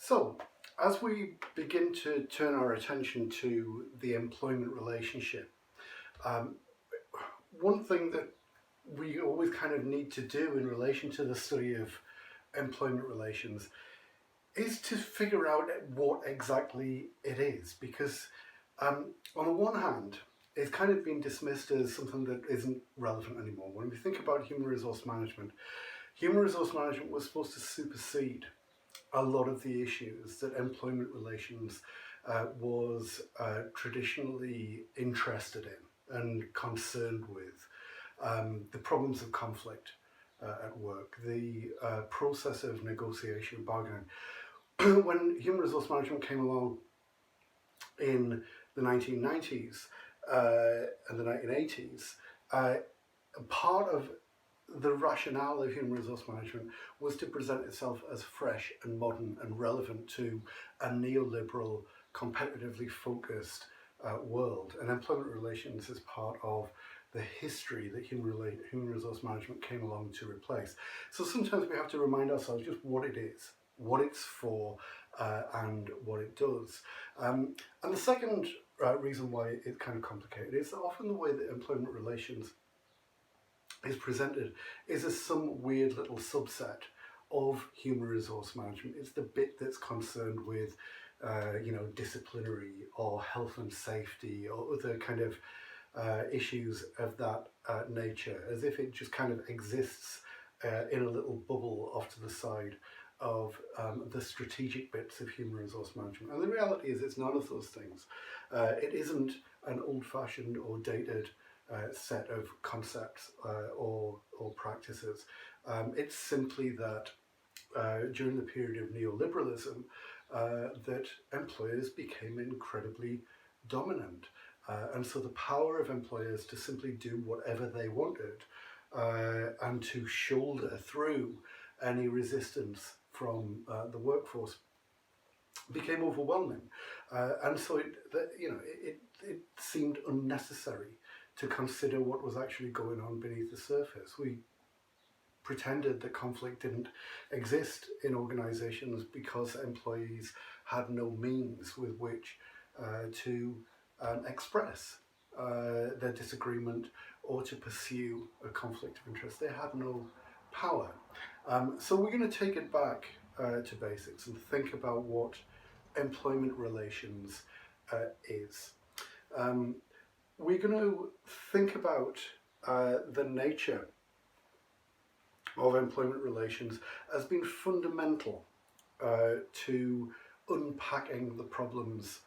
So, as we begin to turn our attention to the employment relationship, um, one thing that we always kind of need to do in relation to the study of employment relations is to figure out what exactly it is. Because, on the one hand, it's kind of been dismissed as something that isn't relevant anymore. When we think about human resource management was supposed to supersede a lot of the issues that employment relations was traditionally interested in and concerned with. The problems of conflict at work, the process of negotiation and bargaining. When human resource management came along in the 1990s and the 1980s, part of the rationale of human resource management was to present itself as fresh and modern and relevant to a neoliberal, competitively focused world. And employment relations is part of the history that human resource management came along to replace. So sometimes we have to remind ourselves just what it is, what it's for, and what it does. And the second reason why it's kind of complicated is that often the way that employment relations is presented is as some weird little subset of human resource management. It's the bit that's concerned with, disciplinary or health and safety or other kind of issues of that nature, as if it just kind of exists in a little bubble off to the side of the strategic bits of human resource management. And the reality is it's none of those things. It isn't an old-fashioned or dated set of concepts or practices. It's simply that during the period of neoliberalism, that employers became incredibly dominant. And so the power of employers to simply do whatever they wanted and to shoulder through any resistance from the workforce became overwhelming. And so it seemed unnecessary to consider what was actually going on beneath the surface. We pretended that conflict didn't exist in organisations because employees had no means with which to express their disagreement or to pursue a conflict of interest. They had no power. So we're going to take it back to basics and think about what employment relations is. We're going to think about the nature of employment relations as being fundamental to unpacking the problems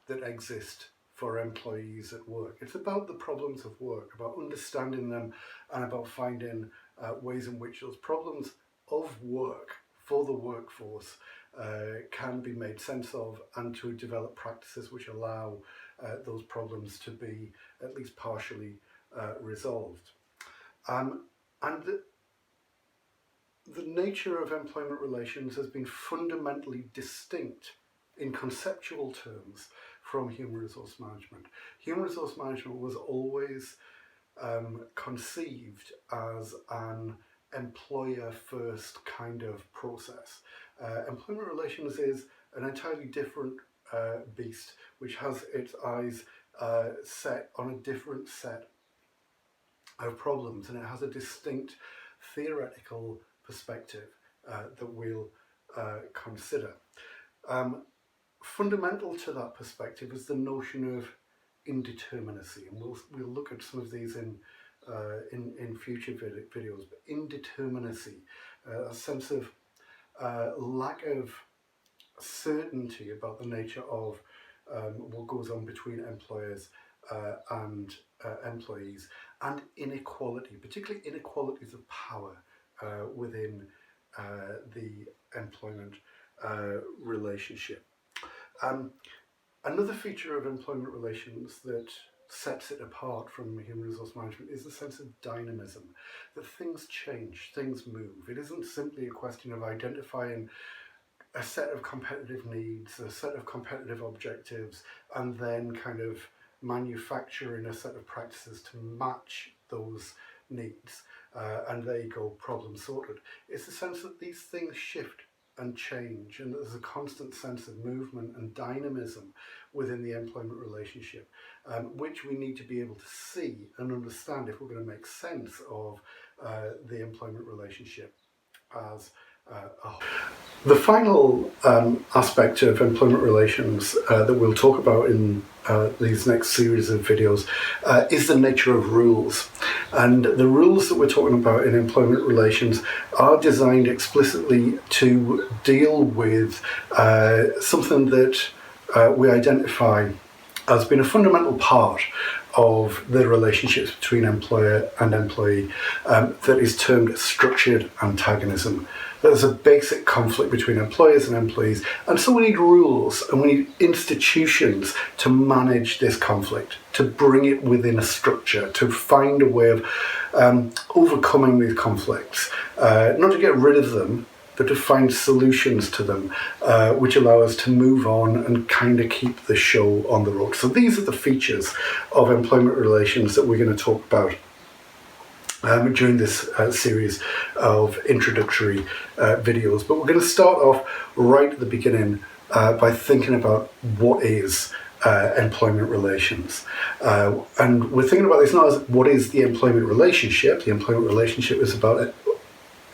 that exist for employees at work. It's about the problems of work, about understanding them, and about finding ways in which those problems of work for the workforce can be made sense of, and to develop practices which allow those problems to be at least partially resolved. And the nature of employment relations has been fundamentally distinct in conceptual terms from human resource management. Human resource management was always conceived as an employer-first kind of process. Employment relations is an entirely different beast, which has its eyes set on a different set of problems, and it has a distinct theoretical perspective that we'll consider. Fundamental to that perspective is the notion of indeterminacy, and we'll look at some of these in future videos. But indeterminacy, a sense of lack of certainty about the nature of what goes on between employers and employees, and inequality, particularly inequalities of power within the employment relationship. Another feature of employment relations that sets it apart from human resource management is the sense of dynamism, that things change, things move. It isn't simply a question of identifying a set of competitive needs, a set of competitive objectives, and then kind of manufacturing a set of practices to match those needs, and there you go, problem sorted. It's the sense that these things shift and change, and there's a constant sense of movement and dynamism within the employment relationship, which we need to be able to see and understand if we're going to make sense of the employment relationship as a whole. The final aspect of employment relations that we'll talk about in these next series of videos is the nature of rules. And the rules that we're talking about in employment relations are designed explicitly to deal with something that we identify as being a fundamental part of the relationships between employer and employee that is termed structured antagonism. There's a basic conflict between employers and employees, and so we need rules and we need institutions to manage this conflict, to bring it within a structure, to find a way of overcoming these conflicts, not to get rid of them, but to find solutions to them, which allow us to move on and kind of keep the show on the road. So these are the features of employment relations that we're going to talk about during this series of introductory videos. But we're going to start off right at the beginning by thinking about what is employment relations. And we're thinking about this not as what is the employment relationship. The employment relationship is about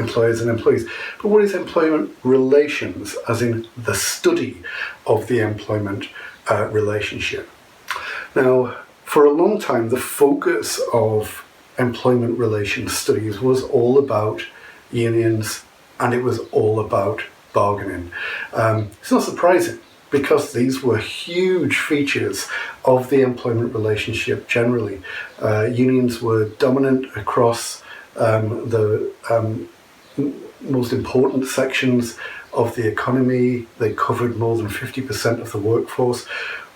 employers and employees. But what is employment relations, as in the study of the employment relationship? Now, for a long time, the focus of employment relations studies was all about unions, and it was all about bargaining. It's not surprising, because these were huge features of the employment relationship generally. Unions were dominant across the most important sections of the economy. They covered more than 50% of the workforce.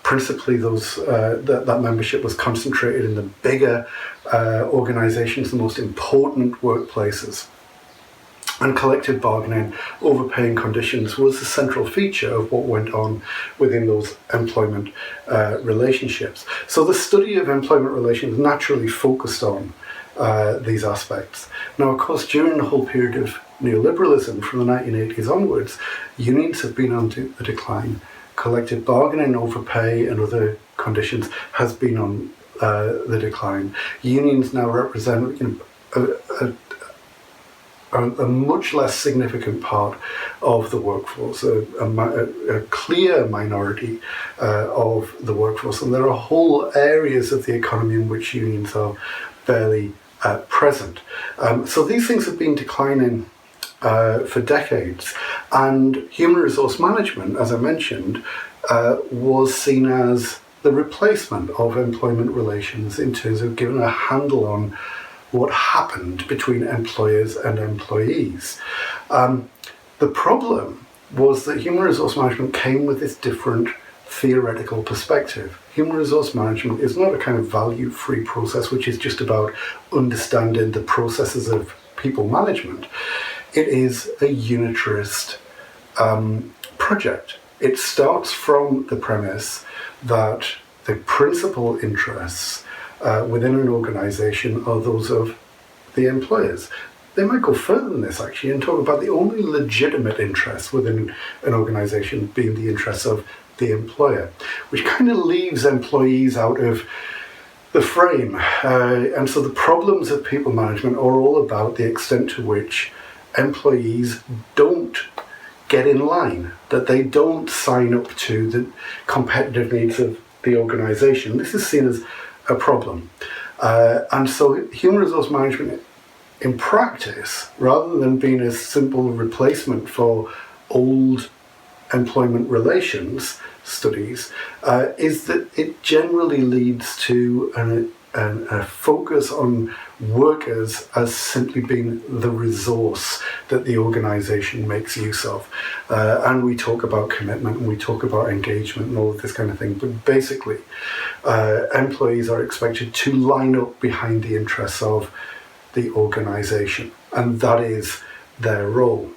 Principally, that membership was concentrated in the bigger organisations, the most important workplaces. And collective bargaining, overpaying conditions was the central feature of what went on within those employment relationships. So the study of employment relations naturally focused on these aspects. Now, of course, during the whole period of neoliberalism from the 1980s onwards, unions have been on the decline. Collective bargaining, overpay and other conditions has been on the decline. Unions now represent a much less significant part of the workforce, a clear minority of the workforce, and there are whole areas of the economy in which unions are barely present. So these things have been declining for decades, and human resource management, as I mentioned, was seen as the replacement of employment relations in terms of giving a handle on what happened between employers and employees. The problem was that human resource management came with this different theoretical perspective. Human resource management is not a kind of value-free process which is just about understanding the processes of people management. It is a unitarist project. It starts from the premise that the principal interests within an organisation are those of the employers. They might go further than this actually and talk about the only legitimate interests within an organisation being the interests of the employer, which kind of leaves employees out of the frame. And so the problems of people management are all about the extent to which employees don't get in line, that they don't sign up to the competitive needs of the organisation. This is seen as a problem. And so human resource management in practice, rather than being a simple replacement for old employment relations studies, is that it generally leads to a focus on workers as simply being the resource that the organisation makes use of. And we talk about commitment and we talk about engagement and all of this kind of thing, but basically employees are expected to line up behind the interests of the organisation, and that is their role.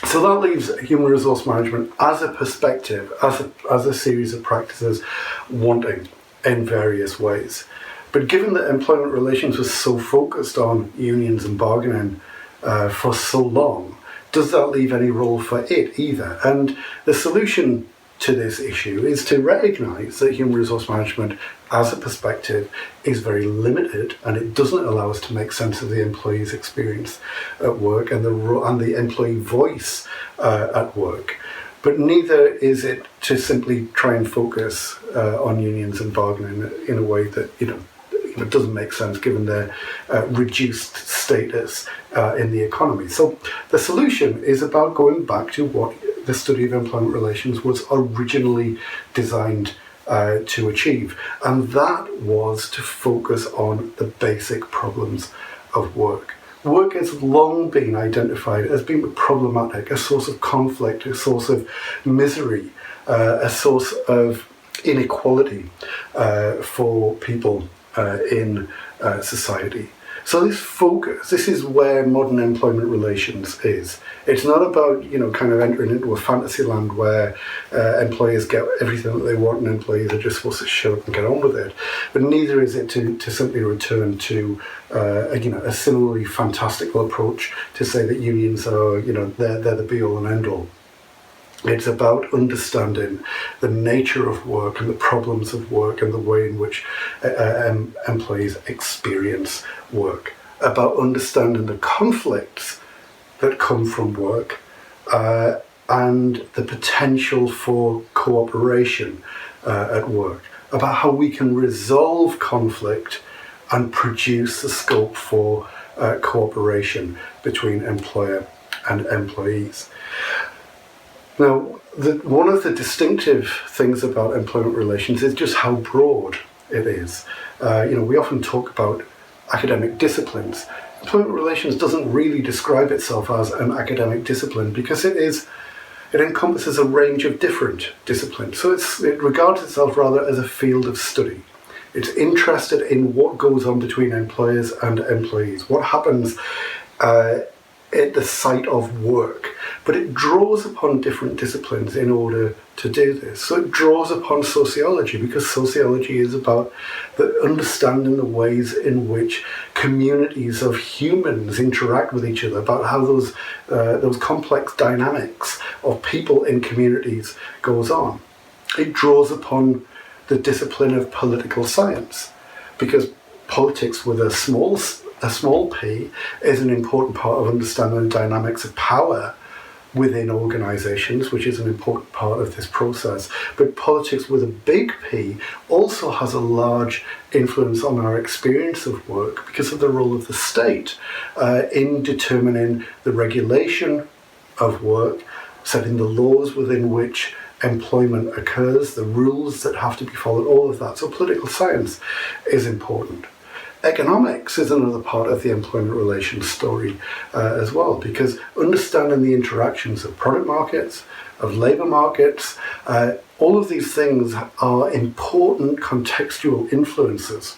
So that leaves human resource management as a perspective, as a series of practices wanting in various ways. But given that employment relations was so focused on unions and bargaining for so long, does that leave any role for it either? And the solution to this issue is to recognise that human resource management as a perspective is very limited, and it doesn't allow us to make sense of the employee's experience at work and the employee voice at work. But neither is it to simply try and focus on unions and bargaining in a way that it doesn't make sense given their reduced status in the economy. So the solution is about going back to what the study of employment relations was originally designed to achieve, and that was to focus on the basic problems of work. Work has long been identified as being problematic, a source of conflict, a source of misery, a source of inequality for people in society. So this is where modern employment relations is. It's not about, kind of entering into a fantasy land where employers get everything that they want and employees are just supposed to shut up and get on with it. But neither is it to simply return to, a similarly fantastical approach to say that unions are, they're the be-all and end-all. It's about understanding the nature of work and the problems of work and the way in which employees experience work, about understanding the conflicts that come from work and the potential for cooperation at work, about how we can resolve conflict and produce the scope for cooperation between employer and employees. Now, one of the distinctive things about employment relations is just how broad it is. We often talk about academic disciplines. Employment relations doesn't really describe itself as an academic discipline because it encompasses a range of different disciplines. So it regards itself rather as a field of study. It's interested in what goes on between employers and employees, what happens at the site of work. But it draws upon different disciplines in order to do this. So it draws upon sociology because sociology is about understanding the ways in which communities of humans interact with each other, about how those complex dynamics of people in communities goes on. It draws upon the discipline of political science because politics with a small p is an important part of understanding the dynamics of power within organisations, which is an important part of this process. But politics with a big P also has a large influence on our experience of work because of the role of the state in determining the regulation of work, setting the laws within which employment occurs, the rules that have to be followed, all of that. So political science is important. Economics is another part of the employment relations story as well, because understanding the interactions of product markets, of labour markets, all of these things are important contextual influences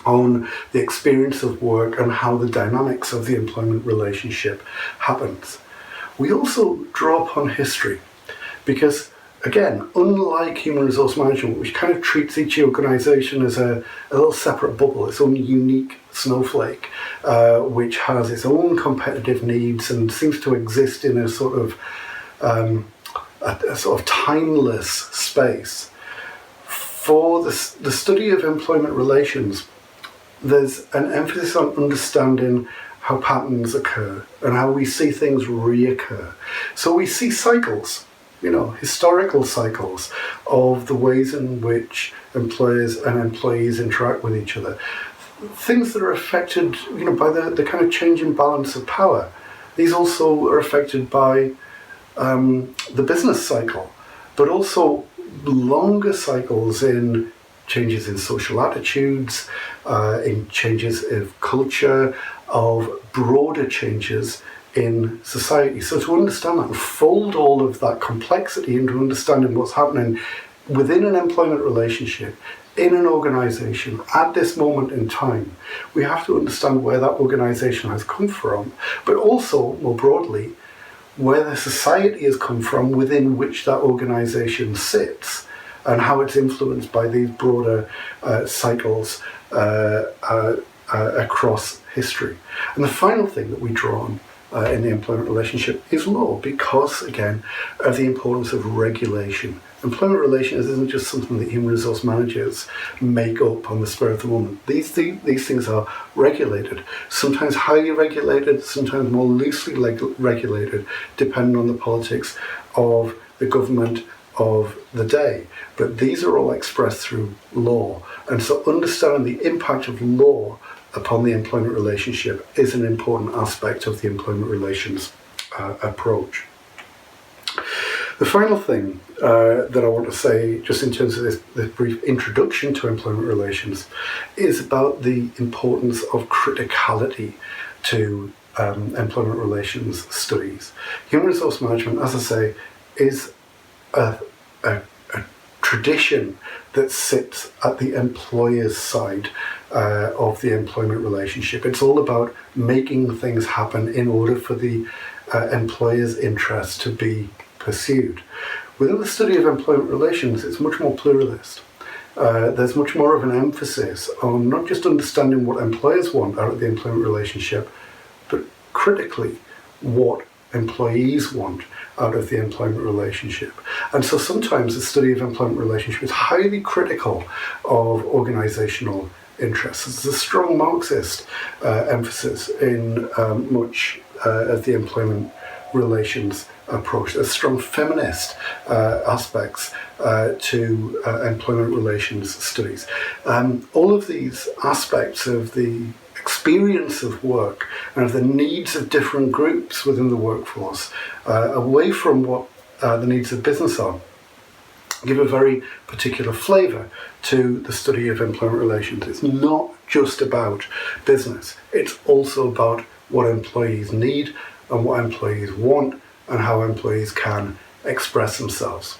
on the experience of work and how the dynamics of the employment relationship happens. We also draw upon history because, again, unlike human resource management, which kind of treats each organisation as a little separate bubble, its own unique snowflake, which has its own competitive needs and seems to exist in a sort of timeless space. For the study of employment relations, there's an emphasis on understanding how patterns occur and how we see things reoccur. So we see cycles, historical cycles of the ways in which employers and employees interact with each other. Things that are affected, by the kind of changing balance of power. These also are affected by the business cycle, but also longer cycles in changes in social attitudes, in changes of culture, of broader changes in society. So to understand that and fold all of that complexity into understanding what's happening within an employment relationship, in an organisation, at this moment in time, we have to understand where that organisation has come from, but also, more broadly, where the society has come from within which that organisation sits and how it's influenced by these broader cycles across history. And the final thing that we draw on in the employment relationship is law, because, again, of the importance of regulation. Employment relations isn't just something that human resource managers make up on the spur of the moment. These things are regulated, sometimes highly regulated, sometimes more loosely regulated, depending on the politics of the government of the day. But these are all expressed through law. And so understanding the impact of law upon the employment relationship is an important aspect of the employment relations approach. The final thing that I want to say, just in terms of this brief introduction to employment relations, is about the importance of criticality to employment relations studies. Human resource management, as I say, is a tradition that sits at the employer's side of the employment relationship. It's all about making things happen in order for the employer's interests to be pursued. Within the study of employment relations, it's much more pluralist. There's much more of an emphasis on not just understanding what employers want out of the employment relationship, but critically what employees want out of the employment relationship. And so sometimes the study of employment relationship is highly critical of organisational interests. There's a strong Marxist emphasis in much of the employment relations approach. There's strong feminist aspects to employment relations studies. All of these aspects of the experience of work and of the needs of different groups within the workforce, away from what the needs of business are, give a very particular flavour to the study of employment relations. It's not just about business, it's also about what employees need and what employees want and how employees can express themselves.